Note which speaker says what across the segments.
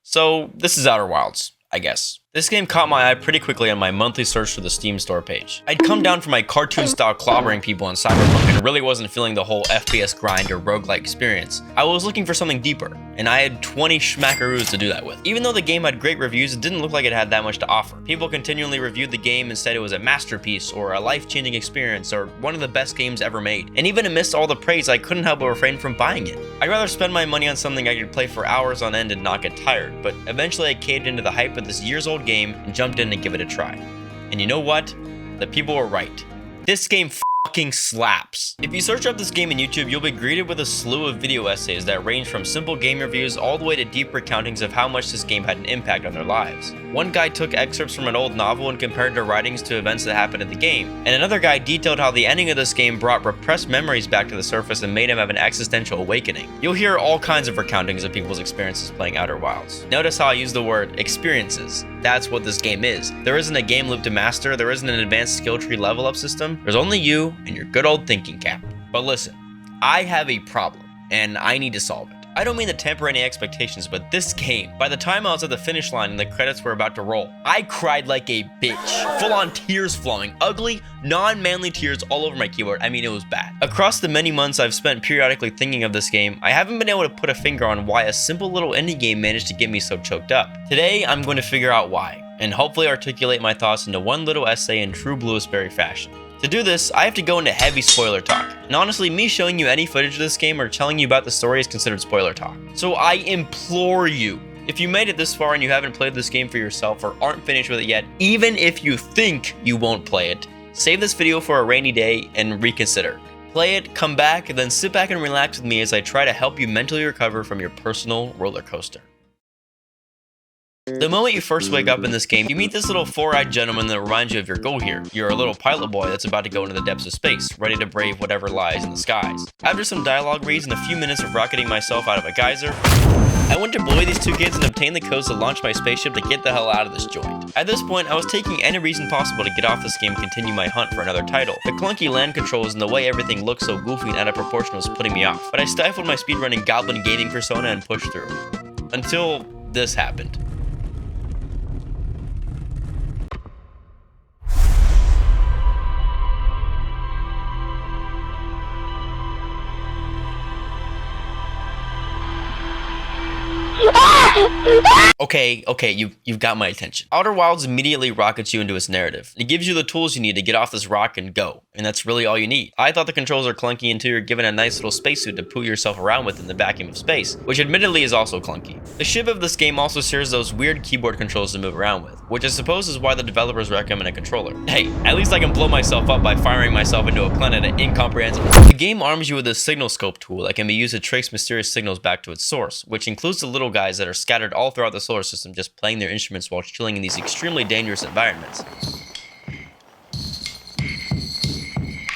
Speaker 1: So this is Outer Wilds, I guess. This game caught my eye pretty quickly on my monthly search for the Steam store page. I'd come down from my cartoon-style clobbering people in Cyberpunk and really wasn't feeling the whole FPS grind or roguelike experience. I was looking for something deeper, and I had 20 schmackaroos to do that with. Even though the game had great reviews, it didn't look like it had that much to offer. People continually reviewed the game and said it was a masterpiece or a life-changing experience or one of the best games ever made. And even amidst all the praise, I couldn't help but refrain from buying it. I'd rather spend my money on something I could play for hours on end and not get tired, but eventually I caved into the hype of this years-old game and jumped in to give it a try. And you know what? The people were right. This game fucking slaps. If you search up this game in YouTube, you'll be greeted with a slew of video essays that range from simple game reviews all the way to deep recountings of how much this game had an impact on their lives. One guy took excerpts from an old novel and compared their writings to events that happened in the game, and another guy detailed how the ending of this game brought repressed memories back to the surface and made him have an existential awakening. You'll hear all kinds of recountings of people's experiences playing Outer Wilds. Notice how I use the word experiences. That's what this game is. There isn't a game loop to master, there isn't an advanced skill tree level up system, there's only you and your good old thinking cap. But listen, I have a problem, and I need to solve it. I don't mean to temper any expectations, but this game, by the time I was at the finish line and the credits were about to roll, I cried like a bitch. Full on tears flowing, ugly, non-manly tears all over my keyboard. I mean, it was bad. Across the many months I've spent periodically thinking of this game, I haven't been able to put a finger on why a simple little indie game managed to get me so choked up. Today, I'm going to figure out why, and hopefully articulate my thoughts into one little essay in true BluestBerry fashion. To do this, I have to go into heavy spoiler talk, and honestly, me showing you any footage of this game or telling you about the story is considered spoiler talk. So I implore you, if you made it this far and you haven't played this game for yourself or aren't finished with it yet, even if you think you won't play it, save this video for a rainy day and reconsider. Play it, come back, and then sit back and relax with me as I try to help you mentally recover from your personal roller coaster. The moment you first wake up in this game, you meet this little four-eyed gentleman that reminds you of your goal here. You're a little pilot boy that's about to go into the depths of space, ready to brave whatever lies in the skies. After some dialogue reads and a few minutes of rocketing myself out of a geyser, I went to bully these two kids and obtain the codes to launch my spaceship to get the hell out of this joint. At this point, I was taking any reason possible to get off this game and continue my hunt for another title. The clunky land controls and the way everything looked so goofy and out of proportion was putting me off, but I stifled my speedrunning goblin gating persona and pushed through. Until this happened. Okay, you've got my attention. Outer Wilds immediately rockets you into its narrative. It gives you the tools you need to get off this rock and go, and that's really all you need. I thought the controls are clunky until you're given a nice little spacesuit to poo yourself around with in the vacuum of space, which admittedly is also clunky. The ship of this game also shares those weird keyboard controls to move around with, which I suppose is why the developers recommend a controller. Hey, at least I can blow myself up by firing myself into a planet at incomprehensible. The game arms you with a signal scope tool that can be used to trace mysterious signals back to its source, which includes the little guys that are scattered all throughout the solar system just playing their instruments while chilling in these extremely dangerous environments.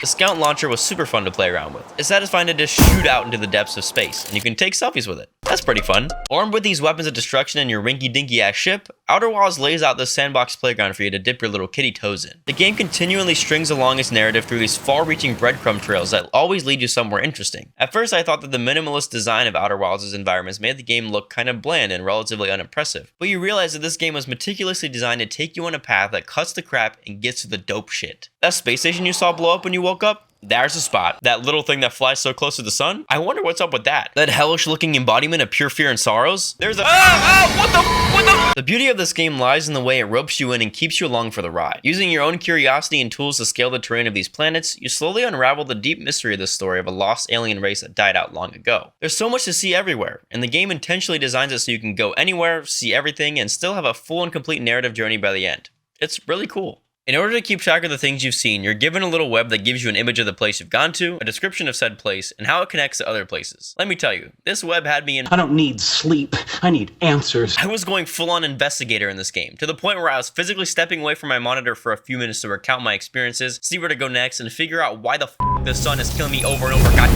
Speaker 1: The Scout launcher was super fun to play around with. It's satisfying to just shoot out into the depths of space, and you can take selfies with it. That's pretty fun. Armed with these weapons of destruction and your rinky-dinky ass ship, Outer Wilds lays out this sandbox playground for you to dip your little kitty toes in. The game continually strings along its narrative through these far-reaching breadcrumb trails that always lead you somewhere interesting. At first, I thought that the minimalist design of Outer Wilds' environments made the game look kind of bland and relatively unimpressive, but you realize that this game was meticulously designed to take you on a path that cuts the crap and gets to the dope shit. That space station you saw blow up when you woke up? There's the spot. That little thing that flies so close to the sun? I wonder what's up with that. That hellish looking embodiment of pure fear and sorrows? There's a what the? The beauty of this game lies in the way it ropes you in and keeps you along for the ride. Using your own curiosity and tools to scale the terrain of these planets, you slowly unravel the deep mystery of this story of a lost alien race that died out long ago. There's so much to see everywhere, and the game intentionally designs it so you can go anywhere, see everything, and still have a full and complete narrative journey by the end. It's really cool. In order to keep track of the things you've seen, you're given a little web that gives you an image of the place you've gone to, a description of said place, and how it connects to other places. Let me tell you, this web had me in—
Speaker 2: I don't need sleep, I need answers.
Speaker 1: I was going full-on investigator in this game, to the point where I was physically stepping away from my monitor for a few minutes to recount my experiences, see where to go next, and figure out why the f*** the sun is killing me over and over. God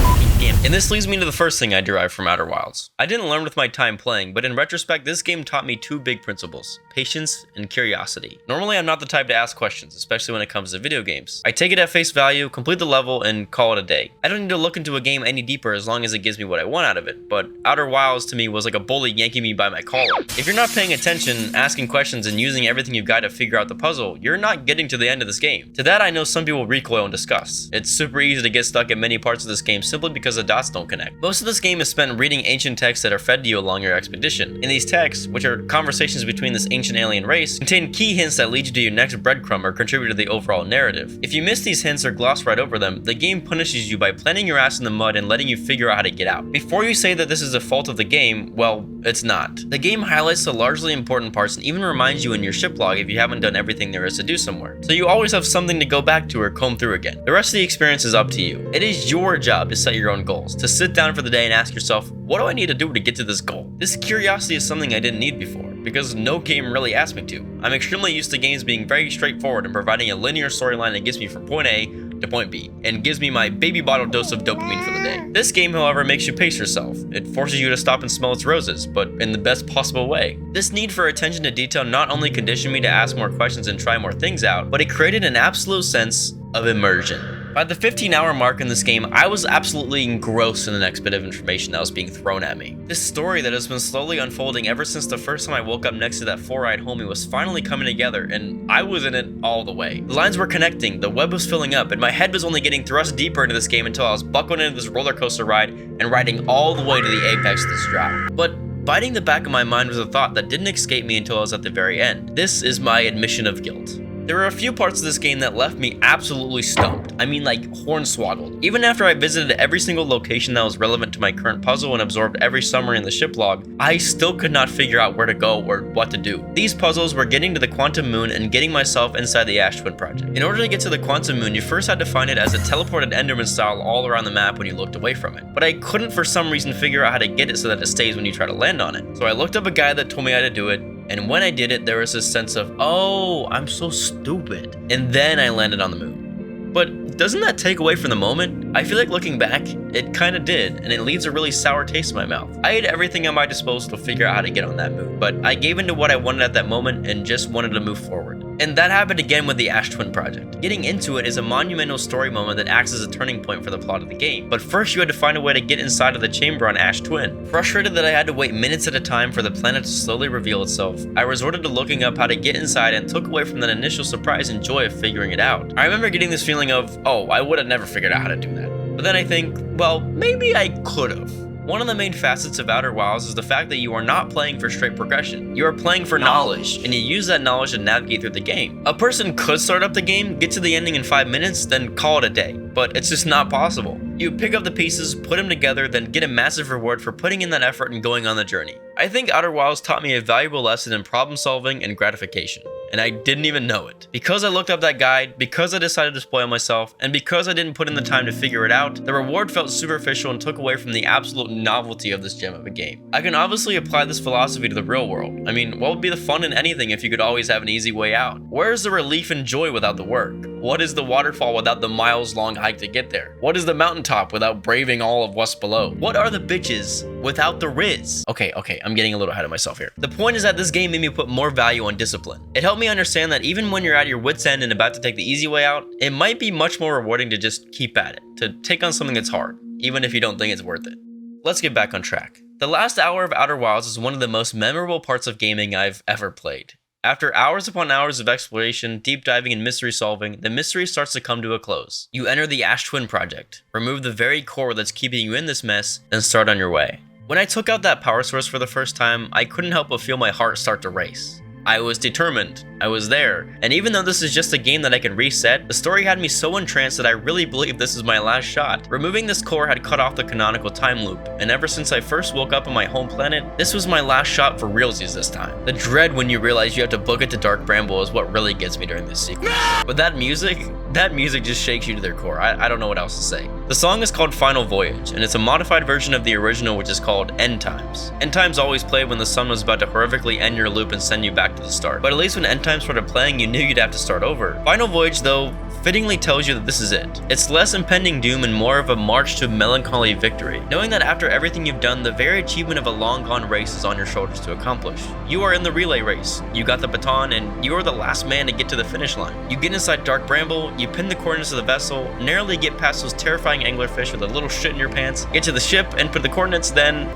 Speaker 1: Damn. And this leads me to the first thing I derived from Outer Wilds. I didn't learn with my time playing, but in retrospect, this game taught me two big principles: patience and curiosity. Normally, I'm not the type to ask questions, especially when it comes to video games. I take it at face value, complete the level, and call it a day. I don't need to look into a game any deeper as long as it gives me what I want out of it, but Outer Wilds to me was like a bully yanking me by my collar. If you're not paying attention, asking questions, and using everything you've got to figure out the puzzle, you're not getting to the end of this game. To that, I know some people recoil in disgust. It's super easy to get stuck in many parts of this game simply because the dots don't connect. Most of this game is spent reading ancient texts that are fed to you along your expedition. And these texts, which are conversations between this ancient alien race, contain key hints that lead you to your next breadcrumb or contribute to the overall narrative. If you miss these hints or gloss right over them, the game punishes you by planting your ass in the mud and letting you figure out how to get out. Before you say that this is a fault of the game, well, it's not. The game highlights the largely important parts and even reminds you in your ship log if you haven't done everything there is to do somewhere. So you always have something to go back to or comb through again. The rest of the experience is up to you. It is your job to set your own goals, to sit down for the day and ask yourself, what do I need to do to get to this goal? This curiosity is something I didn't need before, because no game really asked me to. I'm extremely used to games being very straightforward and providing a linear storyline that gets me from point A to point B, and gives me my baby bottle dose of dopamine for the day. This game, however, makes you pace yourself. It forces you to stop and smell its roses, but in the best possible way. This need for attention to detail not only conditioned me to ask more questions and try more things out, but it created an absolute sense of immersion. By the 15-hour mark in this game, I was absolutely engrossed in the next bit of information that was being thrown at me. This story that has been slowly unfolding ever since the first time I woke up next to that 4-eyed homie was finally coming together, and I was in it all the way. The lines were connecting, the web was filling up, and my head was only getting thrust deeper into this game until I was buckled into this roller coaster ride and riding all the way to the apex of this drop. But biting the back of my mind was a thought that didn't escape me until I was at the very end. This is my admission of guilt. There were a few parts of this game that left me absolutely stumped. I mean, like hornswoggled. Even after I visited every single location that was relevant to my current puzzle and absorbed every summary in the ship log, I still could not figure out where to go or what to do. These puzzles were getting to the Quantum Moon and getting myself inside the Ash Twin Project. In order to get to the Quantum Moon, you first had to find it as a teleported Enderman style all around the map when you looked away from it. But I couldn't for some reason figure out how to get it so that it stays when you try to land on it. So I looked up a guy that told me how to do it, and when I did it, there was this sense of, oh, I'm so stupid. And then I landed on the moon. But doesn't that take away from the moment? I feel like looking back, it kinda did, and it leaves a really sour taste in my mouth. I had everything at my disposal to figure out how to get on that moon, but I gave into what I wanted at that moment and just wanted to move forward. And that happened again with the Ash Twin Project. Getting into it is a monumental story moment that acts as a turning point for the plot of the game, but first you had to find a way to get inside of the chamber on Ash Twin. Frustrated that I had to wait minutes at a time for the planet to slowly reveal itself, I resorted to looking up how to get inside and took away from that initial surprise and joy of figuring it out. I remember getting this feeling of, oh, I would have never figured out how to do that. But then I think, well, maybe I could have. One of the main facets of Outer Wilds is the fact that you are not playing for straight progression. You are playing for knowledge, and you use that knowledge to navigate through the game. A person could start up the game, get to the ending in 5 minutes, then call it a day, but it's just not possible. You pick up the pieces, put them together, then get a massive reward for putting in that effort and going on the journey. I think Outer Wilds taught me a valuable lesson in problem solving and gratification, and I didn't even know it. Because I looked up that guide, because I decided to spoil myself, and because I didn't put in the time to figure it out, the reward felt superficial and took away from the absolute novelty of this gem of a game. I can obviously apply this philosophy to the real world. I mean, what would be the fun in anything if you could always have an easy way out? Where is the relief and joy without the work? What is the waterfall without the miles-long hike to get there? What is the mountaintop without braving all of what's below? What are the bitches without the riz? Okay, I'm getting a little ahead of myself here. The point is that this game made me put more value on discipline. It helped me understand that even when you're at your wit's end and about to take the easy way out, it might be much more rewarding to just keep at it, to take on something that's hard, even if you don't think it's worth it. Let's get back on track. The last hour of Outer Wilds is one of the most memorable parts of gaming I've ever played. After hours upon hours of exploration, deep diving, and mystery solving, the mystery starts to come to a close. You enter the Ash Twin Project, remove the very core that's keeping you in this mess, and start on your way. When I took out that power source for the first time, I couldn't help but feel my heart start to race. I was determined, I was there, and even though this is just a game that I can reset, the story had me so entranced that I really believe this is my last shot. Removing this core had cut off the canonical time loop, and ever since I first woke up on my home planet, this was my last shot for realsies this time. The dread when you realize you have to book it to Dark Bramble is what really gets me during this sequence. But that music just shakes you to their core. I don't know what else to say. The song is called Final Voyage, and it's a modified version of the original, which is called End Times. End Times always played when the sun was about to horrifically end your loop and send you back to the start. But at least when End Times started playing, you knew you'd have to start over. Final Voyage, though, fittingly tells you that this is it. It's less impending doom and more of a march to melancholy victory, knowing that after everything you've done, the very achievement of a long gone race is on your shoulders to accomplish. You are in the relay race, you got the baton, and you are the last man to get to the finish line. You get inside Dark Bramble, you pin the coordinates of the vessel, narrowly get past those terrifying anglerfish with a little shit in your pants, get to the ship and put the coordinates, then...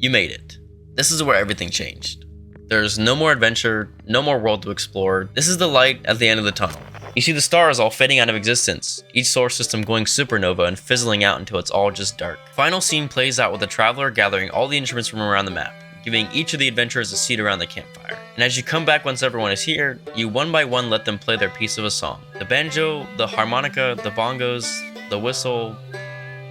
Speaker 1: you made it. This is where everything changed. There's no more adventure, no more world to explore. This is the light at the end of the tunnel. You see the stars all fading out of existence, each solar system going supernova and fizzling out until it's all just dark. Final scene plays out with the traveler gathering all the instruments from around the map, giving each of the adventurers a seat around the campfire. And as you come back once everyone is here, you one by one let them play their piece of a song. The banjo, the harmonica, the bongos, the whistle.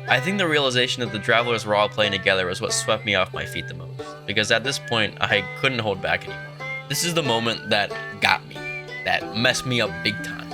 Speaker 1: I think the realization that the travelers were all playing together was what swept me off my feet the most, because at this point, I couldn't hold back anymore. This is the moment that got me, that messed me up big time.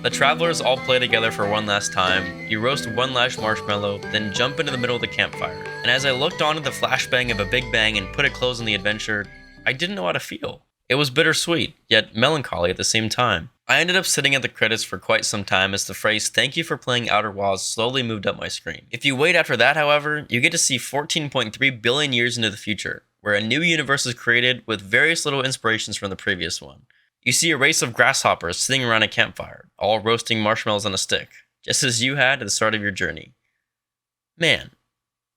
Speaker 1: The travelers all play together for one last time, you roast one last marshmallow, then jump into the middle of the campfire. And as I looked on at the flashbang of a big bang and put a close on the adventure, I didn't know how to feel. It was bittersweet, yet melancholy at the same time. I ended up sitting at the credits for quite some time as the phrase "thank you for playing Outer Wilds" slowly moved up my screen. If you wait after that, however, you get to see 14.3 billion years into the future, where a new universe is created with various little inspirations from the previous one. You see a race of grasshoppers sitting around a campfire, all roasting marshmallows on a stick, just as you had at the start of your journey. Man,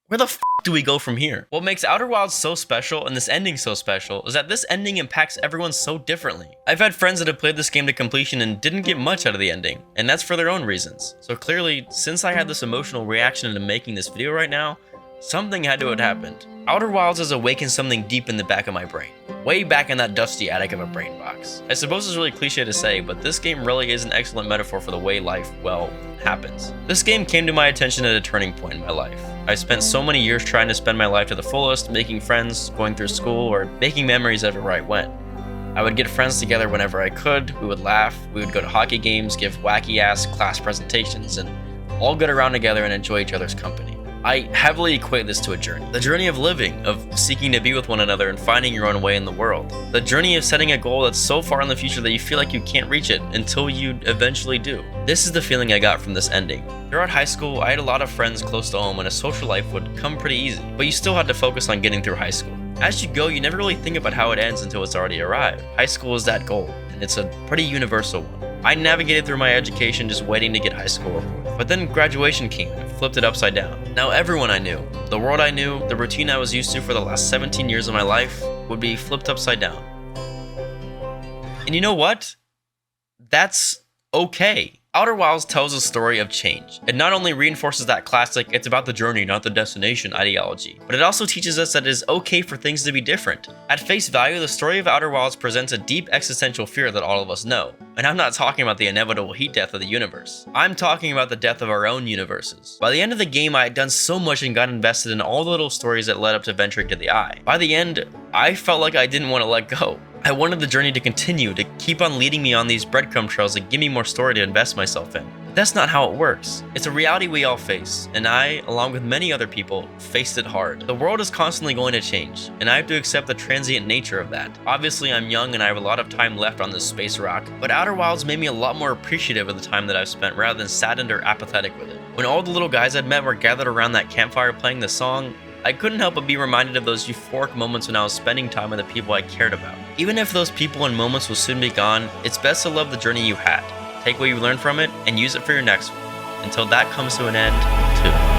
Speaker 1: where the f*** do we go from here? What makes Outer Wilds so special and this ending so special is that this ending impacts everyone so differently. I've had friends that have played this game to completion and didn't get much out of the ending, and that's for their own reasons. So clearly, since I had this emotional reaction into making this video right now, something had to have happened. Outer Wilds has awakened something deep in the back of my brain. Way back in that dusty attic of a brain box. I suppose it's really cliche to say, but this game really is an excellent metaphor for the way life, well, happens. This game came to my attention at a turning point in my life. I spent so many years trying to spend my life to the fullest, making friends, going through school, or making memories everywhere I went. I would get friends together whenever I could, we would laugh, we would go to hockey games, give wacky-ass class presentations, and all get around together and enjoy each other's company. I heavily equate this to a journey. The journey of living, of seeking to be with one another and finding your own way in the world. The journey of setting a goal that's so far in the future that you feel like you can't reach it until you eventually do. This is the feeling I got from this ending. Throughout high school, I had a lot of friends close to home and a social life would come pretty easy, but you still had to focus on getting through high school. As you go, you never really think about how it ends until it's already arrived. High school is that goal, and it's a pretty universal one. I navigated through my education just waiting to get high school over with. But then graduation came and flipped it upside down. Now everyone I knew, the world I knew, the routine I was used to for the last 17 years of my life would be flipped upside down. And you know what? That's okay. Outer Wilds tells a story of change. It not only reinforces that classic "it's about the journey, not the destination" ideology, but it also teaches us that it is okay for things to be different. At face value, the story of Outer Wilds presents a deep existential fear that all of us know. And I'm not talking about the inevitable heat death of the universe. I'm talking about the death of our own universes. By the end of the game, I had done so much and got invested in all the little stories that led up to venturing to the Eye. By the end, I felt like I didn't want to let go. I wanted the journey to continue, to keep on leading me on these breadcrumb trails and give me more story to invest myself in. But that's not how it works. It's a reality we all face, and I, along with many other people, faced it hard. The world is constantly going to change, and I have to accept the transient nature of that. Obviously, I'm young and I have a lot of time left on this space rock, but Outer Wilds made me a lot more appreciative of the time that I've spent rather than saddened or apathetic with it. When all the little guys I'd met were gathered around that campfire playing the song, I couldn't help but be reminded of those euphoric moments when I was spending time with the people I cared about. Even if those people and moments will soon be gone, it's best to love the journey you had. Take what you learned from it and use it for your next one, until that comes to an end, too.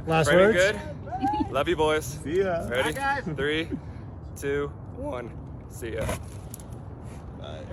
Speaker 3: Last
Speaker 4: Pretty
Speaker 3: words?
Speaker 4: good. Love you, boys.
Speaker 3: See ya.
Speaker 4: Ready? 3, 2, 1. See ya.
Speaker 3: Nice.